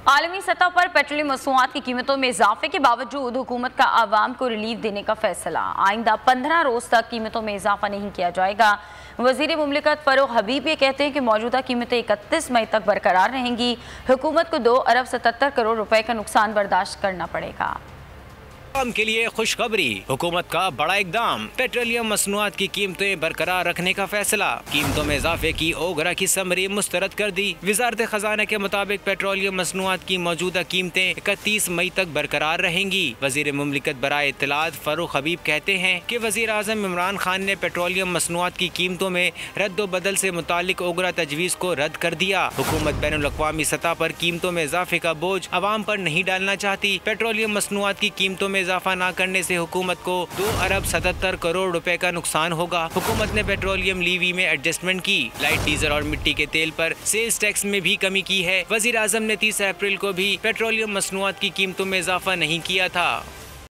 आलमी सतह पर पेट्रोलियम मसनूआत की कीमतों में इजाफे के बावजूद हुकूमत का आवाम को रिलीफ देने का फैसला। आइंदा 15 रोज तक कीमतों में इजाफा नहीं किया जाएगा। वजीर मुमलिकत फरूख हबीब ये कहते हैं कि मौजूदा कीमतें 31 मई तक बरकरार रहेंगी। हुकूमत को 2 अरब 77 करोड़ रुपए का नुकसान बर्दाश्त करना पड़ेगा। के लिए खुशखबरी, हुकूमत का बड़ा इकदाम, पेट्रोलियम मसनूआत की कीमतें बरकरार रखने का फैसला। कीमतों में इजाफे की ओगरा की समरी मुस्तरद कर दी। वजारत खजाना के मुताबिक पेट्रोलियम मसनूआत की मौजूदा कीमतें 31 मई तक बरकरार रहेंगी। वजीर मुमलिकत बराए इत्तलात फरूख हबीब कहते हैं कि वजीर आज़म इमरान खान ने पेट्रोलियम मसनूआत की कीमतों में रद्द बदल से मुतालिक ओगरा तजवीज़ को रद्द कर दिया। हुकूमत बैनुल अक़वामी सतह पर कीमतों में इजाफे का बोझ अवाम पर नहीं डालना चाहती। पेट्रोलियम मसनूआत की कीमतों में इजाफा न करने से हुकूमत को 2 अरब 77 करोड़ रुपए का नुकसान होगा। हुकूमत ने पेट्रोलियम लीवी में एडजस्टमेंट की। लाइट डीजल और मिट्टी के तेल पर सेल्स टैक्स में भी कमी की है। वजीर आज़म ने 30 अप्रैल को भी पेट्रोलियम मसनूआत की कीमतों में इजाफा नहीं किया था।